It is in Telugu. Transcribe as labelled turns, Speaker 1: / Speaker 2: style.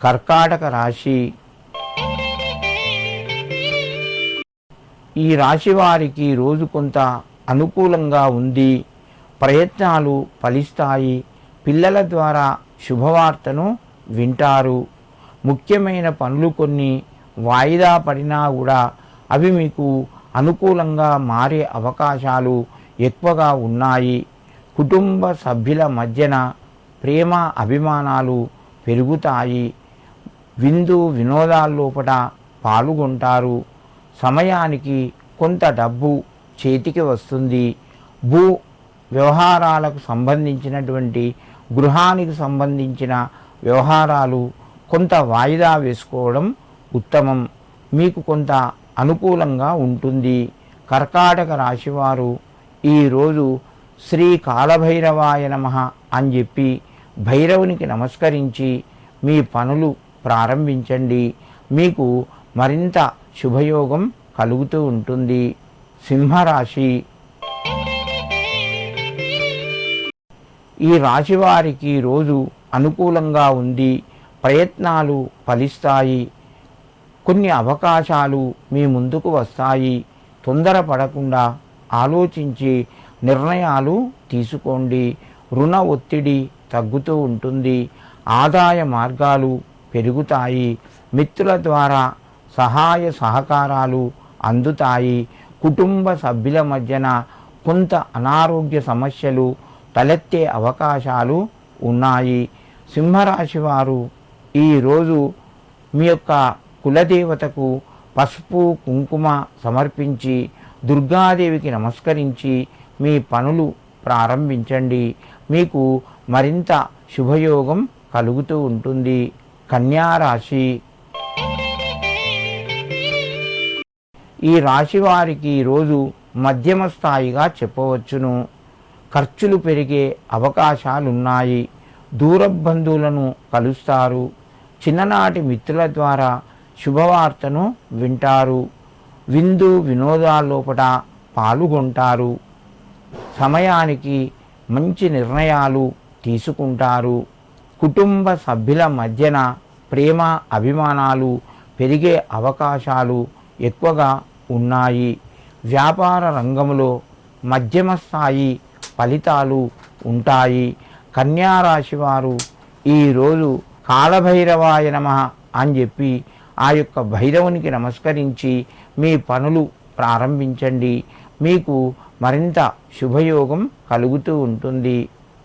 Speaker 1: కర్కాటక రాశి. ఈ రాశి వారికి రోజు కొంత అనుకూలంగా ఉంది. ప్రయత్నాలు ఫలిస్తాయి. పిల్లల ద్వారా శుభవార్తను వింటారు. ముఖ్యమైన పనులు కొన్ని వాయిదా పడినా కూడా అవి మీకు అనుకూలంగా మారే అవకాశాలు ఎక్కువగా ఉన్నాయి. కుటుంబ సభ్యుల మధ్యన ప్రేమ అభిమానాలు పెరుగుతాయి. విందు వినోదాల్లోపట పాల్గొంటారు. సమయానికి కొంత డబ్బు చేతికి వస్తుంది. భూ వ్యవహారాలకు సంబంధించినటువంటి గృహానికి సంబంధించిన వ్యవహారాలు కొంత వాయిదా వేసుకోవడం ఉత్తమం. మీకు కొంత అనుకూలంగా ఉంటుంది. కర్కాటక రాశివారు ఈరోజు శ్రీ కాలభైరవాయ నమః అని చెప్పి భైరవునికి నమస్కరించి మీ పనులు ప్రారంభించండి. మీకు మరింత శుభయోగం కలుగుతూ ఉంటుంది. సింహరాశి. ఈ రాశి వారికి రోజు అనుకూలంగా ఉంది. ప్రయత్నాలు ఫలిస్తాయి. కొన్ని అవకాశాలు మీ ముందుకు వస్తాయి. తొందరపడకుండా ఆలోచించి నిర్ణయాలు తీసుకోండి. రుణ ఒత్తిడి తగ్గుతూ ఉంటుంది. ఆదాయ మార్గాలు పెరుగుతాయి. మిత్రుల ద్వారా సహాయ సహకారాలు అందుతాయి. కుటుంబ సభ్యుల మధ్యన కొంత అనారోగ్య సమస్యలు తలెత్తే అవకాశాలు ఉన్నాయి. సింహరాశి వారు ఈరోజు మీ యొక్క కులదేవతకు పసుపు కుంకుమ సమర్పించి దుర్గాదేవికి నమస్కరించి మీ పనులు ప్రారంభించండి. మీకు మరింత శుభయోగం కలుగుతూ ఉంటుంది. కన్యారాశి. ఈ రాశి వారికి ఈరోజు మధ్యమ స్థాయిగా చెప్పవచ్చును. ఖర్చులు పెరిగే అవకాశాలున్నాయి. దూర బంధువులను కలుస్తారు. చిన్ననాటి మిత్రుల ద్వారా శుభవార్తను వింటారు. విందు వినోదాల్లోపట పాల్గొంటారు. సమయానికి మంచి నిర్ణయాలు తీసుకుంటారు. కుటుంబ సభ్యుల మధ్యన ప్రేమ అభిమానాలు పెరిగే అవకాశాలు ఎక్కువగా ఉన్నాయి. వ్యాపార రంగంలో మధ్యమ స్థాయి ఫలితాలు ఉంటాయి. కన్యారాశి వారు ఈరోజు కాలభైరవాయ నమః అని చెప్పి ఆ యొక్క భైరవునికి నమస్కరించి మీ పనులు ప్రారంభించండి. మీకు మరింత శుభయోగం కలుగుతూ ఉంటుంది.